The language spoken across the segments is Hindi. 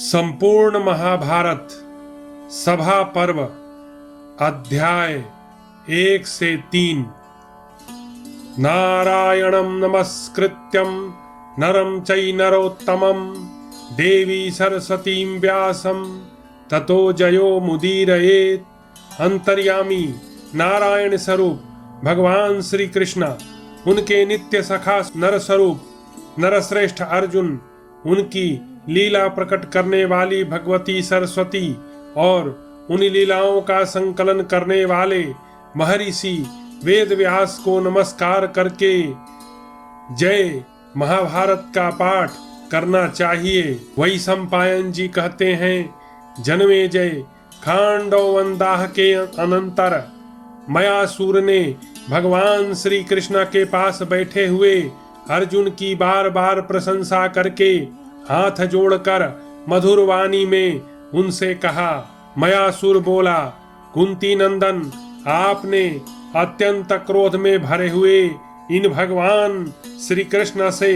संपूर्ण महाभारत सभा पर्व अध्याय 1 से 3। नारायणं नमस्कृत्यं नरं चै नरोत्तमं देवी सरस्वतीं व्यासं ततो जयो मुदीरयेत्। अंतर्यामी नारायण स्वरूप भगवान श्री कृष्ण, उनके नित्य सखा नर स्वरूप नरश्रेष्ठ अर्जुन, उनकी लीला प्रकट करने वाली भगवती सरस्वती और उन लीलाओं का संकलन करने वाले महर्षि वेद व्यास को नमस्कार करके जय महाभारत का पाठ करना चाहिए। वैशंपायन जी कहते हैं, जन्मे जय खांडव वंदाह के अनंतर मयासुर ने भगवान श्री कृष्ण के पास बैठे हुए अर्जुन की बार बार प्रशंसा करके हाथ जोड़कर मधुर वाणी में उनसे कहा। मयासुर बोला, कुंती नंदन, आपने अत्यंत क्रोध में भरे हुए इन भगवान श्री कृष्ण से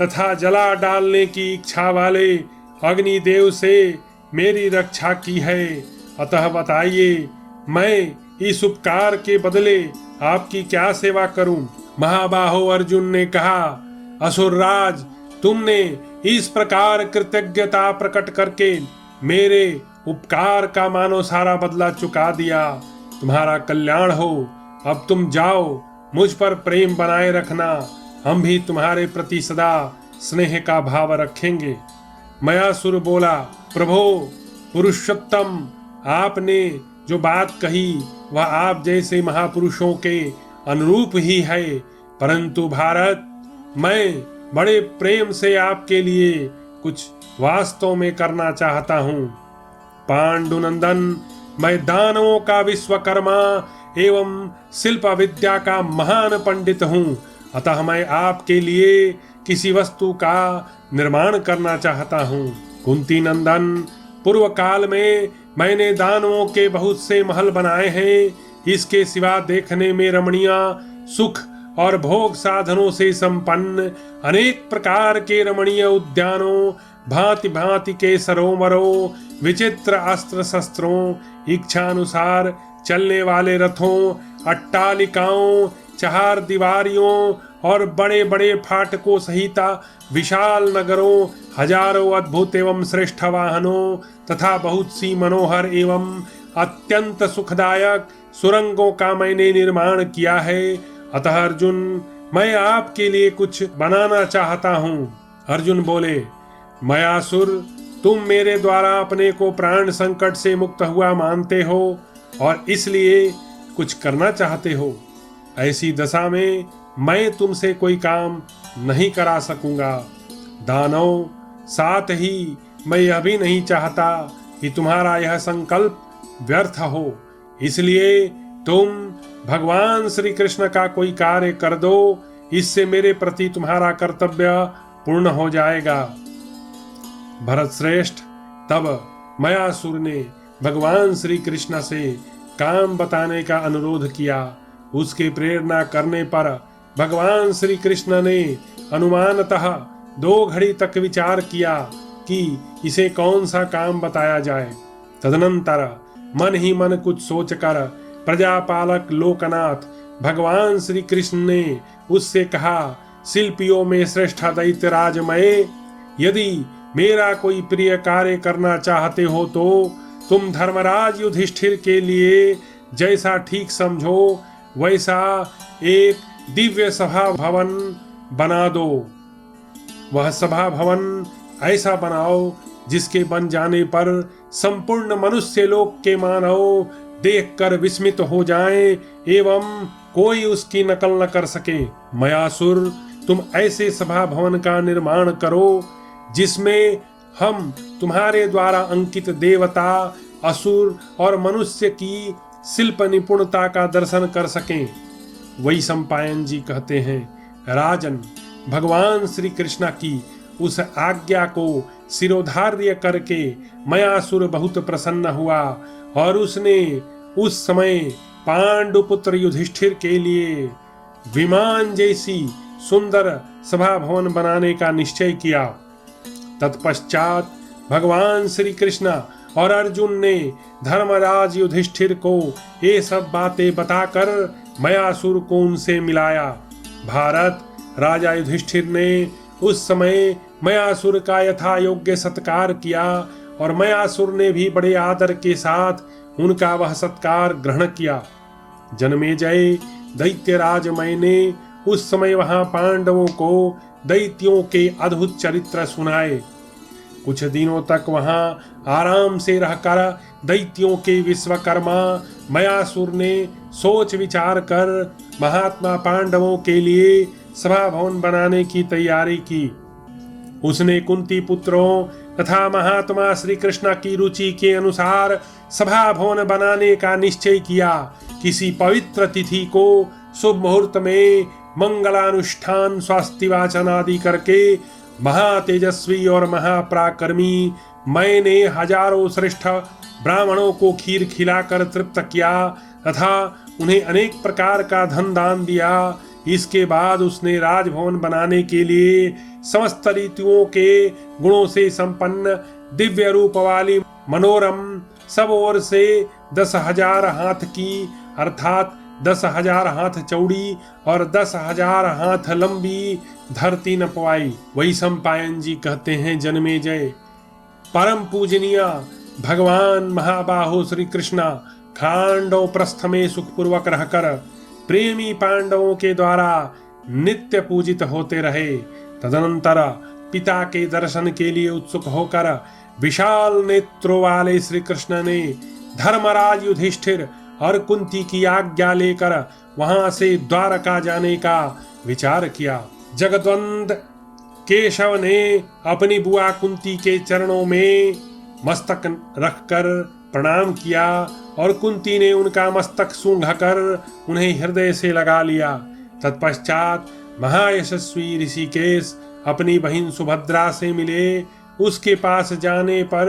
तथा जला डालने की इच्छा वाले अग्निदेव से मेरी रक्षा की है, अतः बताइए मैं इस उपकार के बदले आपकी क्या सेवा करूं। महाबाहो अर्जुन ने कहा, असुरराज, तुमने इस प्रकार कृतज्ञता प्रकट करके मेरे उपकार का मानो सारा बदला चुका दिया। तुम्हारा कल्याण हो। अब तुम जाओ, मुझ पर प्रेम बनाए रखना, हम भी तुम्हारे प्रति सदा स्नेह का भाव रखेंगे। मयासुर बोला, प्रभो पुरुषोत्तम, आपने जो बात कही वह आप जैसे महापुरुषों के अनुरूप ही है, परंतु भारत, मैं बड़े प्रेम से आपके लिए कुछ वास्तव में करना चाहता हूँ। पांडुनंदन, मैं दानवों का विश्वकर्मा एवं शिल्प विद्या का महान पंडित हूँ, अतः मैं आपके लिए किसी वस्तु का निर्माण करना चाहता हूँ। कुंती नंदन, पूर्व काल में मैंने दानवों के बहुत से महल बनाए हैं। इसके सिवा देखने में रमणीय, सुख और भोग साधनों से संपन्न अनेक प्रकार के रमणीय उद्यानों, भांति भांति के सरोवरों, विचित्र अस्त्र शस्त्रों, इच्छानुसार चलने वाले रथों, अट्टालिकाओं, चहार दीवारियों और बड़े बड़े फाटकों सहित विशाल नगरों, हजारों अद्भुत एवं श्रेष्ठ वाहनों तथा बहुत सी मनोहर एवं अत्यंत सुखदायक सुरंगों का मैंने निर्माण किया है। अतः अर्जुन, मैं आपके लिए कुछ बनाना चाहता हूँ। अर्जुन बोले, मयासुर, तुम मेरे द्वारा अपने को प्राण संकट से मुक्त हुआ मानते हो और इसलिए कुछ करना चाहते हो। ऐसी दशा में मैं तुमसे कोई काम नहीं करा सकूंगा। दानव, साथ ही मैं यह भी नहीं चाहता कि तुम्हारा यह संकल्प व्यर्थ हो, इसलिए तुम भगवान श्री कृष्ण का कोई कार्य कर दो, इससे मेरे प्रति तुम्हारा कर्तव्य पूर्ण हो जाएगा। भरत श्रेष्ठ, तब मयासुर ने भगवान श्री कृष्ण से काम बताने का अनुरोध किया। उसके प्रेरणा करने पर भगवान श्री कृष्ण ने अनुमानतः 2 घड़ी तक विचार किया कि इसे कौन सा काम बताया जाए। तदनंतर मन ही मन कुछ सोचकर प्रजापालक लोकनाथ भगवान श्री कृष्ण ने उससे कहा, शिल्पियों में श्रेष्ठ दैत्यराज मैं, यदि मेरा कोई प्रिय कार्य करना चाहते हो तो तुम धर्मराज युधिष्ठिर के लिए जैसा ठीक समझो वैसा एक दिव्य सभा भवन बना दो। वह सभा भवन ऐसा बनाओ जिसके बन जाने पर संपूर्ण मनुष्य लोक के मानव देखकर विस्मित हो जाएं एवं कोई उसकी नकल न कर सके। मयासुर, तुम ऐसे सभा भवन का निर्माण करो जिसमें हम तुम्हारे द्वारा अंकित देवता, असुर और मनुष्य की शिल्प निपुणता का दर्शन कर सकें। वैशंपायन जी कहते हैं, राजन, भगवान श्री कृष्ण की उस आज्ञा को शिरोधार्य करके मयासुर बहुत प्रसन्न हुआ और उसने उस समय पांडुपुत्र युधिष्ठिर के लिए विमान जैसी सुंदर सभा भवन बनाने का निश्चय किया। तत्पश्चात भगवान श्री कृष्ण और अर्जुन ने धर्मराज युधिष्ठिर को ये सब बातें बताकर मयासुर को उनसे मिलाया। भारत राजा युधिष्ठिर ने उस समय मयासुर का यथा योग्य सत्कार किया और मयासुर ने भी बड़े आदर के साथ उनका वह सत्कार ग्रहण किया। जन्मेजय दैत्यराज मैंने उस समय वहां पांडवों को दैत्यों के अद्भुत चरित्र सुनाए। कुछ दिनों तक वहां आराम से रहकर दैत्यों के विश्वकर्मा मयासुर ने सोच विचार कर महात्मा पांडवों के लिए सभा भवन बनाने की तैयारी की। उसने कुंती पुत्रों तथा महात्मा श्री कृष्ण की रुचि के अनुसार सभा भवन बनाने का निश्चय किया। किसी पवित्र तिथि को शुभ मुहूर्त में मंगलानुष्ठान स्वास्ति वाचन आदि करके महातेजस्वी और महापराक्रमी मैंने हजारों श्रेष्ठ ब्राह्मणों को खीर खिलाकर तृप्त किया तथा उन्हें अनेक प्रकार का धन दान दिया। इसके बाद उसने राजभवन बनाने के लिए समस्त ऋतुओं के गुणों से संपन्न दिव्य रूप वाली मनोरम सब ओर से 10,000 हाथ की अर्थात 10,000 हाथ चौड़ी और 10,000 हाथ लंबी धरती नपवाई। वैशंपायन जी कहते हैं, जन्मेजय परम पूजनीय भगवान महाबाहो श्री कृष्ण खांडव प्रस्थ में सुखपूर्वक रहकर प्रेमी पांडवों के द्वारा नित्य पूजित होते रहे। तदनंतर पिता के दर्शन के लिए उत्सुक होकर विशाल नेत्रों वाले श्री कृष्ण ने धर्मराज युधिष्ठिर और कुंती की आज्ञा लेकर वहां से द्वारका जाने का विचार किया। जगद्वंद केशव ने अपनी बुआ कुंती के चरणों में मस्तक रखकर प्रणाम किया और कुंती ने उनका मस्तक सूंघकर उन्हें हृदय से लगा लिया। तत्पश्चात महायशस्वी ऋषिकेश अपनी बहन सुभद्रा से मिले। उसके पास जाने पर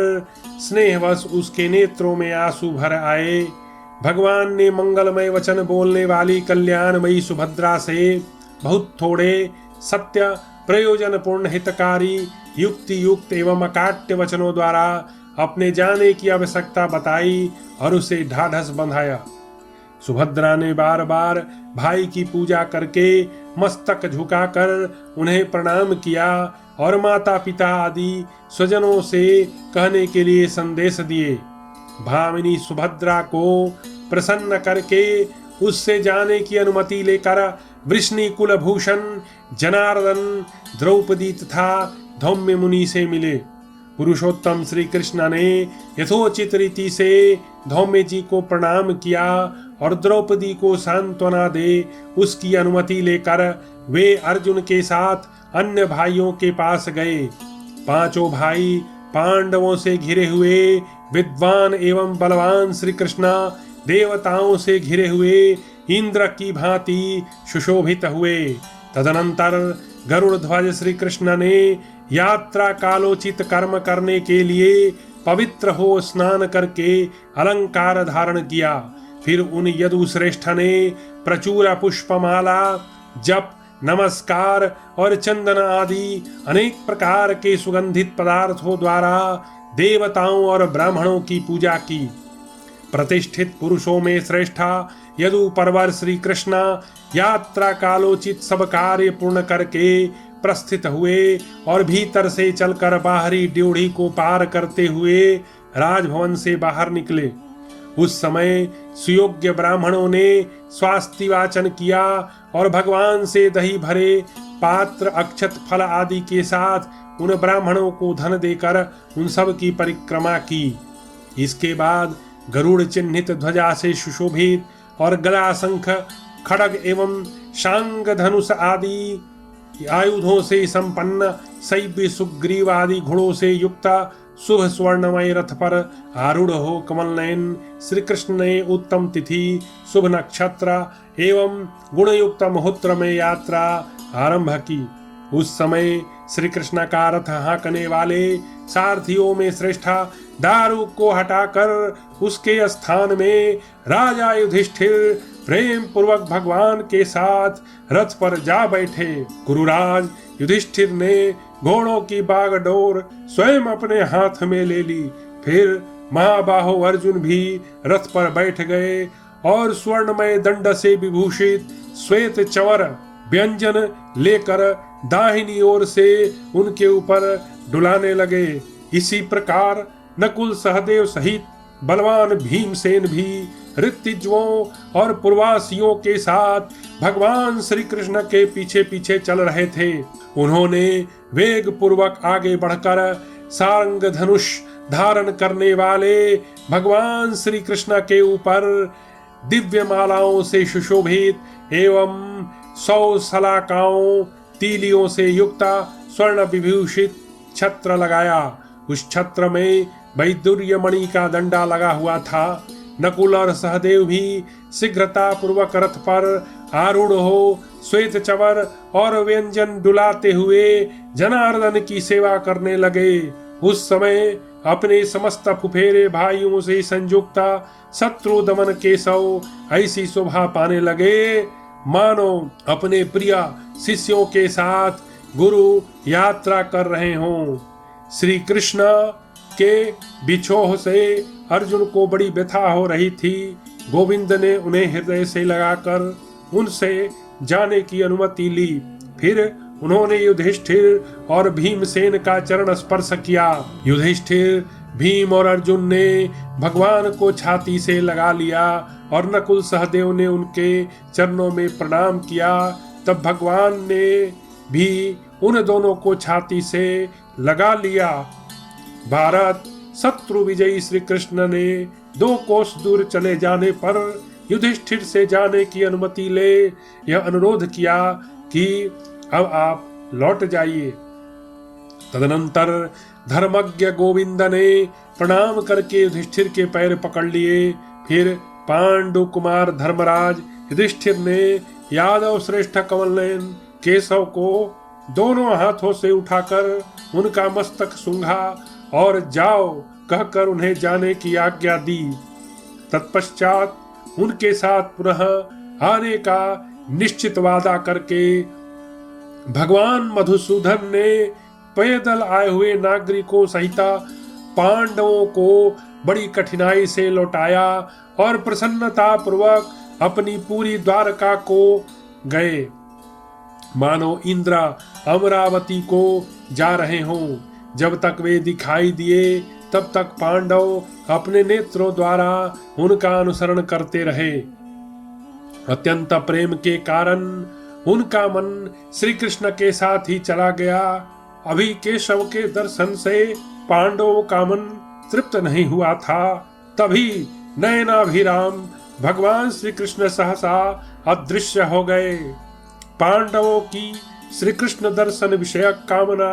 स्नेहवश उसके नेत्रों में आंसू भर आए। भगवान ने मंगलमय वचन बोलने वाली कल्याणमयी सुभद्रा से बहुत थोड़े सत्य प्रयोजनपूर्ण हितकारी युक्ति युक्त एवं अकाट्य वचनों द्वारा अपने जाने की आवश्यकता बताई और उसे ढाढ़स बंधाया। सुभद्रा ने बार बार भाई की पूजा करके मस्तक झुकाकर उन्हें प्रणाम किया और माता पिता आदि स्वजनों से कहने के लिए संदेश दिए। भामिनी सुभद्रा को प्रसन्न करके उससे जाने की अनुमति लेकर वृष्णि कुलभूषण जनार्दन द्रौपदी तथा धौम्य मुनि से मिले। पुरुषोत्तम श्री कृष्ण ने यथोचित रीति से धौम्य जी को प्रणाम किया और द्रौपदी को सांत्वना दे उसकी अनुमति लेकर वे अर्जुन के साथ अन्य भाइयों के पास गए। पांचों भाई पांडवों से घिरे हुए विद्वान एवं बलवान श्री कृष्ण देवताओं से घिरे हुए इंद्र की भांति सुशोभित हुए। तदनंतर गरुड़ ध्वज श्री कृष्ण ने यात्रा कालोचित कर्म करने के लिए पवित्र हो स्नान करके अलंकार धारण किया। फिर उन यदुश्रेष्ठ ने प्रचुर पुष्पमाला जप नमस्कार और चंदन आदि अनेक प्रकार के सुगंधित पदार्थों द्वारा देवताओं और ब्राह्मणों की पूजा की। प्रतिष्ठित पुरुषों में श्रेष्ठा यदु परवर श्री कृष्ण यात्रा कालोचित सब कार्य पूर्ण करके प्रस्थित हुए और भीतर से चलकर बाहरी ड्योढ़ी को पार करते हुए राजभवन से बाहर निकले। उस समय सुयोग्य ब्राह्मणों ने स्वास्ति वाचन किया और भगवान से दही भरे पात्र अक्षत फल आदि के साथ उन ब्राह्मणों को धन देकर उन सब की परिक्रमा की। इसके बाद गरुड़ चिन्हित ध्वजा से सुशोभित और गला शंख खड्ग एवं शांग धनुष आदि आयुधों से संपन्न शैव्य सुग्रीव आदि घोड़ों से युक्त शुभ स्वर्णमय रथ पर आरूढ़ हो कमल नयन श्री कृष्ण ने उत्तम तिथि शुभ नक्षत्र एवं गुणयुक्त मुहूर्त में यात्रा आरंभ की। उस समय श्री कृष्ण का रथ हाँकने वाले सारथियों में श्रेष्ठा दारुक को हटाकर उसके स्थान में राजा युधिष्ठिर प्रेम पूर्वक भगवान के साथ रथ पर जा बैठे। गुरुराज युधिष्ठिर ने घोड़ों की बागडोर स्वयं अपने हाथ में ले ली। फिर महाबाहो अर्जुन भी रथ पर बैठ गए और स्वर्णमय दंड से विभूषित श्वेत चवर व्यंजन लेकर दाहिनी ओर से उनके ऊपर डुलाने लगे। इसी प्रकार नकुल सहदेव सहित बलवान भीमसेन भी ऋत्विजों और पूर्वासियों के साथ भगवान श्री कृष्ण के पीछे पीछे चल रहे थे। उन्होंने वेग पूर्वक आगे बढ़कर सारंग धनुष धारण करने वाले भगवान श्री कृष्ण के ऊपर दिव्य मालाओं से सुशोभित एवं 100 सलाकाओं तीलियों से युक्त स्वर्ण विभूषित छत्र लगाया। उस छत्र में वैदुर्य मणि का डंडा लगा हुआ था। नकुल और सहदेव भी शीघ्रता पूर्वक रथ पर आरूढ़ हो श्वेत चवर और व्यंजन डुलाते हुए जनार्दन की सेवा करने लगे। उस समय अपने समस्त फुफेरे भाइयों से संयुक्त शत्रु दमन केशव ऐसी शोभा पाने लगे मानो अपने प्रिय शिष्यों के साथ गुरु यात्रा कर रहे हों। श्री कृष्ण के बिछोह से अर्जुन को बड़ी व्यथा हो रही थी। गोविंद ने उन्हें हृदय से लगाकर उनसे जाने की अनुमति ली। फिर उन्होंने युधिष्ठिर और भीमसेन का चरण स्पर्श किया। युधिष्ठिर, भीम और अर्जुन ने भगवान को छाती से लगा लिया और नकुल सहदेव ने उनके चरणों में प्रणाम किया। तब भगवान ने भी उन दोनों को छाती से लगा लिया। भारत शत्रु विजयी श्री कृष्ण ने 2 कोस दूर चले जाने पर युधिष्ठिर से जाने की अनुमति ले यह अनुरोध किया कि अब आप लौट जाइए। तदनंतर धर्मज्ञ गोविंद ने प्रणाम करके युधिष्ठिर के पैर पकड़ लिए। फिर पांडु कुमार धर्मराज युधिष्ठिर ने यादव श्रेष्ठ कमलनयन केशव को दोनों हाथों से उठाकर उनका मस्तक सूंघा और जाओ कहकर उन्हें जाने की आज्ञा दी। तत्पश्चात उनके साथ पुनः आने का निश्चित वादा करके भगवान मधुसूदन ने पैदल आए हुए नागरिकों सहित पांडवों को बड़ी कठिनाई से लौटाया और प्रसन्नता पूर्वक अपनी पूरी द्वारका को गए मानो इंद्र अमरावती को जा रहे हों। जब तक वे दिखाई दिए तब तक पांडव अपने नेत्रों द्वारा उनका अनुसरण करते रहे। अत्यंत प्रेम के कारण उनका मन श्री कृष्ण के साथ ही चला गया। अभी केशव के दर्शन से पांडवों का मन तृप्त नहीं हुआ था। तभी नयनाभिराम भगवान श्री कृष्ण सहसा अदृश्य हो गए। पांडवों की श्री कृष्ण दर्शन विषयक कामना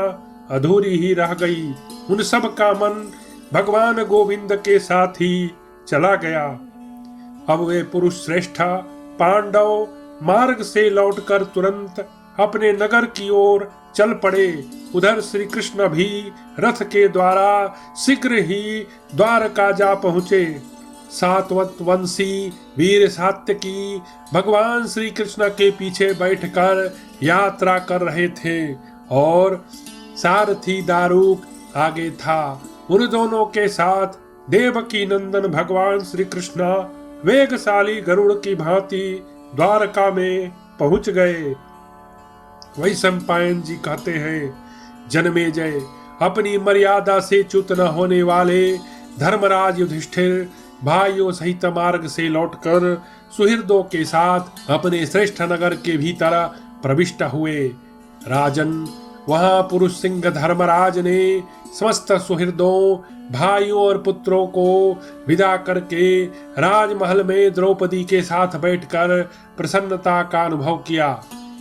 अधूरी ही रह गई। उन सब का मन भगवान गोविंद के साथ ही चला गया। अब वे पुरुष श्रेष्ठ पांडव मार्ग से लौटकर तुरंत अपने नगर की ओर चल पड़े। उधर श्री कृष्ण भी रथ के द्वारा शीघ्र ही द्वारका जा पहुँचे। सातवत वंशी वीर सात्यकी भगवान श्री कृष्ण के पीछे बैठकर यात्रा कर रहे थे और सारथी दारुक आगे था। उन दोनों के साथ देवकी नंदन भगवान श्री कृष्ण वेगशाली गरुड़ की भांति द्वारका में पहुंच गए। वैशंपायन जी कहते हैं, जन्मेजय अपनी मर्यादा से च्युत न होने वाले धर्मराज युधिष्ठिर भाइयों सहित मार्ग से लौटकर सुहृदों के साथ अपने श्रेष्ठ नगर के भीतर प्रविष्ट हुए। राजन, वहां पुरुष सिंह धर्मराज ने समस्त सुहृदों भाइयों और पुत्रों को विदा करके राजमहल में द्रौपदी के साथ बैठकर प्रसन्नता का अनुभव किया।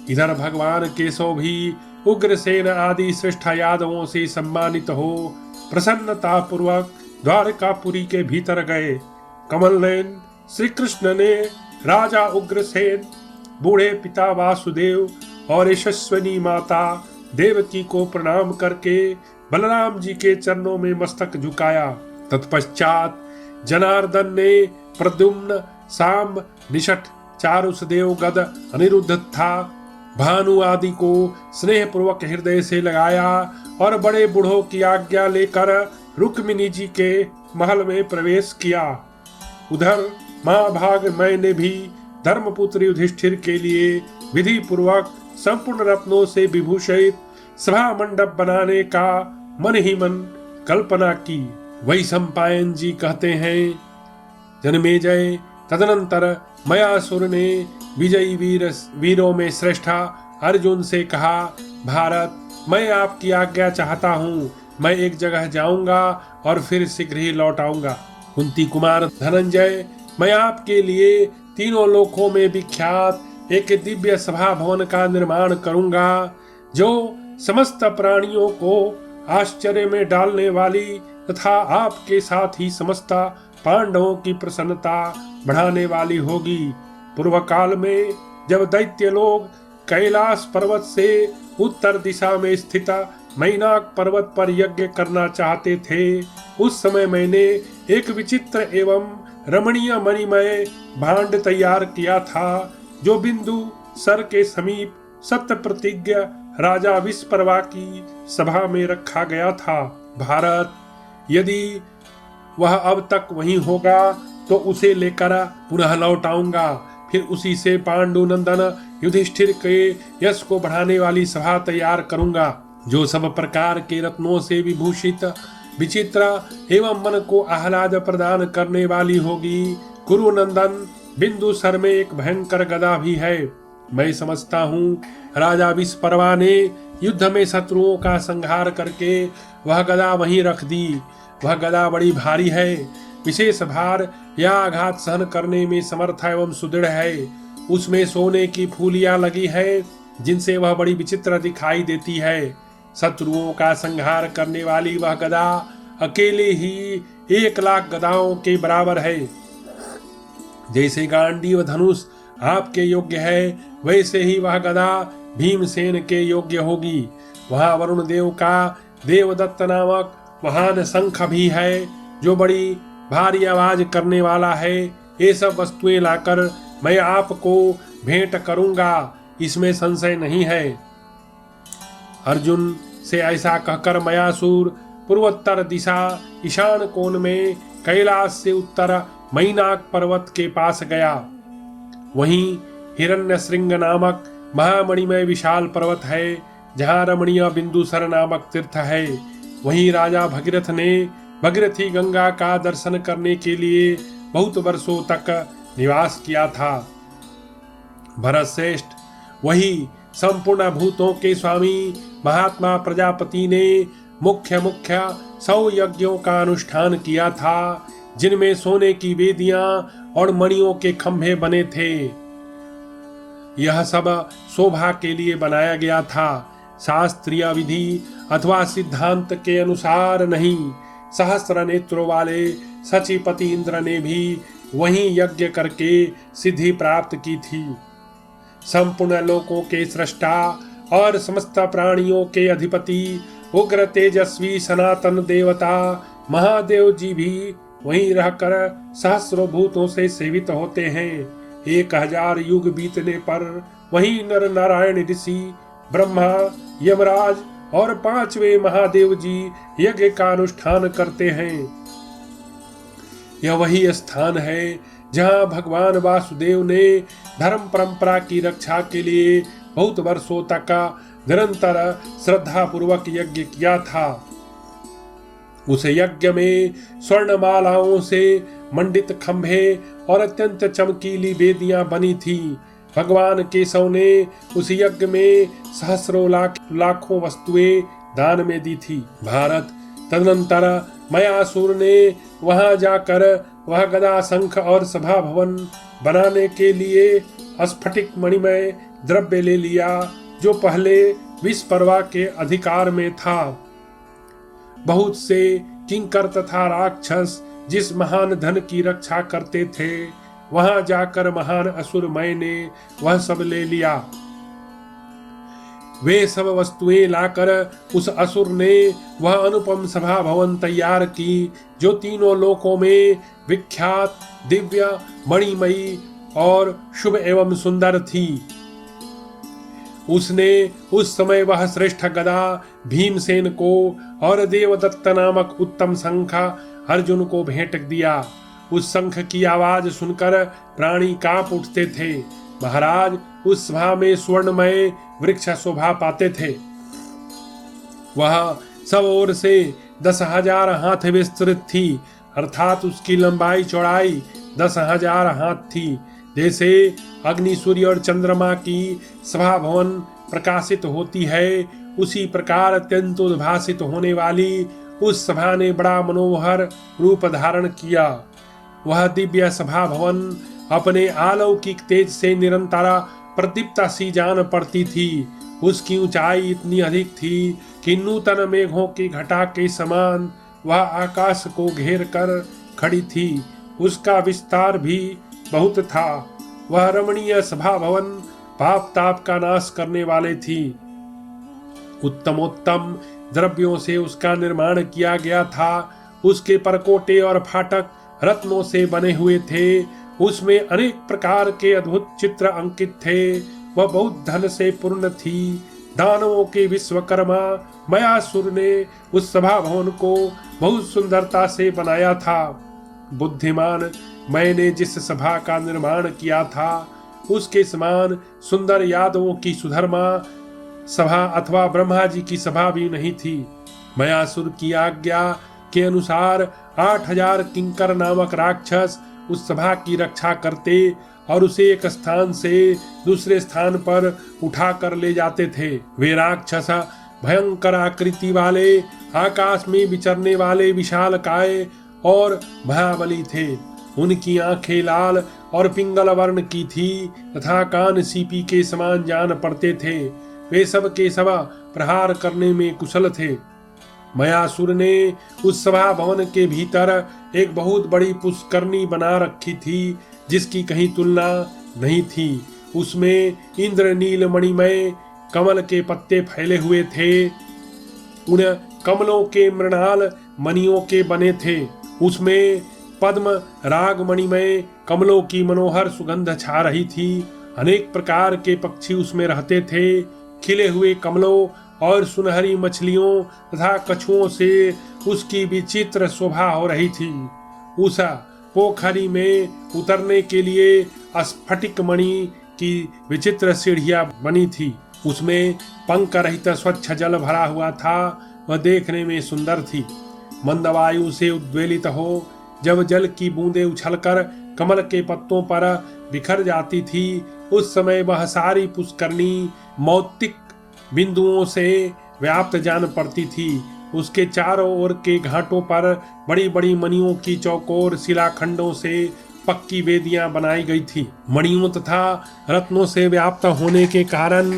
इधर भगवान केशव भी उग्रसेन आदि श्रेष्ठ यादवों से सम्मानित हो प्रसन्नता पूर्वक द्वारकापुरी के भीतर गए। कमलनयन श्री कृष्ण ने राजा उग्रसेन, बूढ़े पिता वासुदेव और यशस्विनी माता देवकी को प्रणाम करके बलराम जी के चरणों में मस्तक झुकाया। तत्पश्चात जनार्दन ने प्रद्युम्न, सांब, निषठ, चारुसदेव, गद, अनिरुद्ध था भानु आदि को स्नेह पूर्वक हृदय से लगाया और बड़े बूढ़ों की आज्ञा लेकर रुक्मिणी जी के महल में प्रवेश किया। उधर महाभाग मैंने भी धर्मपुत्र युधिष्ठिर के लिए विधि पूर्वक संपूर्ण रत्नों से विभूषित सभा मंडप बनाने का मन ही मन कल्पना की। वैशंपायन जी कहते हैं, जन्मेजय, तदनंतर मयासुर ने विजयी वीरों में श्रेष्ठ अर्जुन से कहा, भारत, मैं आपकी आज्ञा चाहता हूँ। मैं एक जगह जाऊंगा और फिर शीघ्र ही लौट आऊंगा। कुंती कुमार धनंजय, मैं आपके लिए तीनों लोकों में विख्यात एक दिव्य सभा भवन का निर्माण करूंगा, जो समस्त प्राणियों को आश्चर्य में डालने वाली तथा आपके साथ ही समस्त पांडवों की प्रसन्नता बढ़ाने वाली होगी। पूर्व काल में जब दैत्य लोग कैलाश पर्वत से उत्तर दिशा में स्थित मैनाक पर्वत पर यज्ञ करना चाहते थे, उस समय मैंने एक विचित्र एवं रमणीय मणिमय भांड तैयार किया था, जो बिंदु सर के समीप सत्य प्रतिज्ञ राजा विस्परवा की सभा में रखा गया था। भारत, यदि वह अब तक वहीं होगा तो उसे लेकर पुनः लौट आऊंगा। फिर उसी से पांडु नंदन युधिष्ठिर के यश को बढ़ाने वाली सभा तैयार करूंगा, जो सब प्रकार के रत्नों से विभूषित, विचित्र एवं मन को आह्लाद प्रदान करने वाली होगी। कुरु नंदन बिंदुसर में एक भयंकर गदा भी है। मैं समझता हूँ राजा विस्परवा ने युद्ध में शत्रुओं का संहार करके वह गदा वहीं रख दी। वह गदा बड़ी भारी है, विशेष भार या आघात सहन करने में समर्थ एवं सुदृढ़ है। उसमें सोने की फूलियां लगी है, जिनसे वह बड़ी विचित्र दिखाई देती है। शत्रुओं का संहार करने वाली वह गदा अकेले ही 1,00,000 गदाओं के बराबर है। जैसे गांडीव धनुष आपके योग्य है, वैसे ही वह गदा भीमसेन के योग्य होगी। वहाँ वरुण देव का देवदत्त नामक महान शंख भी है, जो बड़ी भारी आवाज करने वाला है। ये सब वस्तुएं लाकर मैं आपको भेंट करूंगा, इसमें संशय नहीं है। अर्जुन से ऐसा कहकर मयासुर पूर्वोत्तर दिशा ईशान कोण में कैलाश से उत्तर मैनाक पर्वत के पास गया। वहीं हिरण्यशृंग नामक महामणिमय विशाल पर्वत है, जहाँ रमणीय बिंदुसर नामक तीर्थ है। वहीं राजा भगीरथ ने भगीरथी गंगा का दर्शन करने के लिए बहुत वर्षों तक निवास किया था। भरत श्रेष्ठ, वही संपूर्ण भूतों के स्वामी महात्मा प्रजापति ने मुख्य 100 यज्ञों का अनुष्ठान किया था, जिनमें सोने की वेदियां और मणियों के खंभे बने थे। यह सब शोभा के लिए बनाया गया था, शास्त्रीय विधि अथवा सिद्धांत के अनुसार नहीं। सहस्र नेत्रों वाले सचिपति इंद्र ने भी वहीं यज्ञ करके सिद्धि प्राप्त की थी। संपूर्ण लोकों के सृष्टा और समस्त प्राणियों के अधिपति उग्र तेजस्वी सनातन देवता महादेव जी भी वहीं रहकर सहस्रों भूतों से सेवित होते हैं। 1000 युग बीतने पर वहीं नर नारायण ऋषि, ब्रह्मा, यमराज और 5वें महादेव जी यज्ञ का अनुष्ठान करते हैं। यह वही स्थान है जहाँ भगवान वासुदेव ने धर्म परंपरा की रक्षा के लिए बहुत वर्षों तक निरंतर श्रद्धा पूर्वक यज्ञ किया था। उस यज्ञ में स्वर्णमालाओं से मंडित खंभे और अत्यंत चमकीली वेदियां बनी थी। भगवान केशव ने उस यज्ञ में सहस्रों लाखों वस्तुएं दान में दी थी। भारत, तदनंतर मयासुर ने वहां जाकर वह गदा, शंख और सभा भवन बनाने के लिए स्फटिक मणिमय द्रव्य ले लिया, जो पहले विस्परवा के अधिकार में था। बहुत से किंकर तथा राक्षस जिस महान धन की रक्षा करते थे, वहां जाकर महान असुर मय ने वह सब ले लिया। वे सब वस्तुएं लाकर उस असुर ने वह अनुपम सभा भवन तैयार की, जो तीनों लोकों में विख्यात, दिव्य, मणिमयी और शुभ एवं सुंदर थी। उसने उस समय वह श्रेष्ठ गदा भीमसेन को और देवदत्त नामक उत्तम शंख अर्जुन को भेंट दिया। उस शंख की आवाज सुनकर प्राणी कांप उठते थे। महाराज, उस सभा में स्वर्णमय वृक्ष शोभा पाते थे। वह सब ओर से 10,000 हाथ विस्तृत थी, अर्थात उसकी लंबाई चौड़ाई 10,000 हाथ थी। जैसे अग्नि, सूर्य और चंद्रमा की सभा भवन प्रकाशित होती है, उसी प्रकार अत्यंत उद्भासित होने वाली उस सभा ने बड़ा मनोहर रूप धारण किया। वह दिव्य सभा भवन अपने अलौकिक तेज से निरंतर प्रदीप्ता सी जान पड़ती थी। उसकी ऊंचाई इतनी अधिक थी कि नूतन मेघों की घटा के समान वह आकाश को घेर कर खड़ी थी। उसका विस्तार भी बहुत था। वह रमणीय सभा भवन पाप ताप का नाश करने वाले थी। उत्तमोत्तम द्रव्यों से उसका निर्माण किया गया था। उसके परकोटे और फाटक रत्नों से बने हुए थे। उसमें अनेक प्रकार के अद्भुत चित्र अंकित थे। वह बहुत धन से पूर्ण थी। दानवों के विश्वकर्मा मयासुर ने उस सभा भवन को बहुत सुंदरता से बनाया था। बुद्धिमान मैंने जिस सभा का निर्माण किया था, उसके समान सुंदर यादवों की सुधर्मा सभा अथवा ब्रह्मा जी की सभा भी नहीं थी। मयासुर की आज्ञा के अनुसार 8,000 किंकर नामक राक्षस उस सभा की रक्षा करते और उसे एक स्थान से दूसरे स्थान पर उठा कर ले जाते थे। वे राक्षस भयंकर आकृति वाले, आकाश में विचरने वाले विशालकाय और महाबली थे। उनकी आंखें लाल और पिंगल वर्ण की थी तथा कान सीपी के समान जान पड़ते थे। वे सब के सब प्रहार करने में कुशल थे। मयासुर ने उस सभा भवन के भीतर एक बहुत बड़ी पुष्करणी बना रखी थी, जिसकी कहीं तुलना नहीं थी। उसमें इंद्रनील मणिमय कमल के पत्ते फैले हुए थे। उन कमलों के मृणाल मणियों के बने थे। उसमें पद्म राग मणिमय कमलों की मनोहर सुगंध छा रही थी। अनेक प्रकार के पक्षी उसमें रहते थे। खिले हुए कमलों और सुनहरी मछलियों तथा कछुओं से उसकी विचित्र शोभा हो रही थी। उस पोखरी में उतरने के लिए स्फटिक मणि की विचित्र सीढ़ियां बनी थी। उसमें पंख रहित स्वच्छ जल भरा हुआ था। वह देखने में सुंदर थी। मंदवायु से उद्वेलित हो जब जल की बूंदें उछलकर कमल के पत्तों पर बिखर जाती थी, उस समय वह सारी पुष्करणी मौक्तिक बिंदुओं से व्याप्त जान पड़ती थी। उसके चारों ओर के घाटों पर बड़ी बड़ी मणियों की चौकोर शिलाखंडों से पक्की वेदियां बनाई गई थी। मणियों तथा रत्नों से व्याप्त होने के कारण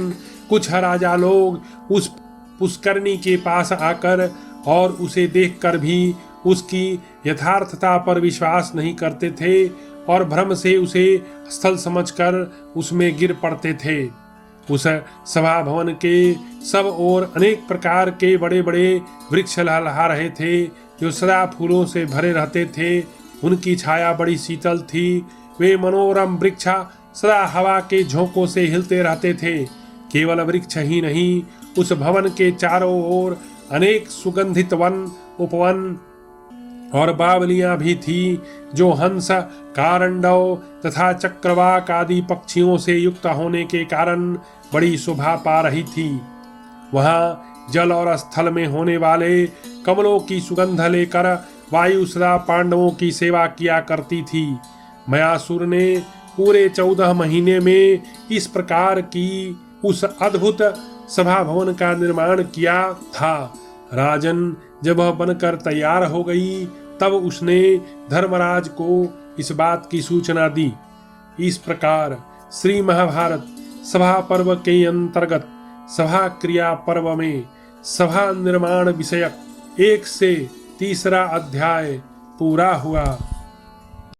कुछ राजा लोग उस पुष्करणी के पास आकर और उसे देखकर भी उसकी यथार्थता पर विश्वास नहीं करते थे और भ्रम से उसे स्थल समझकर उसमें गिर पड़ते थे। उस सभा भवन के सब ओर अनेक प्रकार के बड़े बड़े वृक्ष लहलहा रहे थे, जो सदा फूलों से भरे रहते थे। उनकी छाया बड़ी शीतल थी। वे मनोरम वृक्ष सदा हवा के झोंकों से हिलते रहते थे। केवल वृक्ष ही नहीं, उस भवन के चारों ओर अनेक सुगंधित वन, उपवन और बावलियां भी थी, जो हंस, कारंडव तथा चक्रवाक आदि पक्षियों से युक्त होने के कारण बड़ी शोभा पा रही थी। वहां जल और स्थल में होने वाले कमलों की सुगंध लेकर वायु सदा पांडवों की सेवा किया करती थी। मयासुर ने पूरे 14 महीने में इस प्रकार की उस अद्भुत सभा भवन का निर्माण किया था। राजन, जब वह बनकर तैयार हो गई, तब उसने धर्मराज को इस बात की सूचना दी। इस प्रकार श्री महाभारत सभा पर्व के अंतर्गत सभा क्रिया पर्व में सभा निर्माण विषयक 1 से 3 अध्याय पूरा हुआ।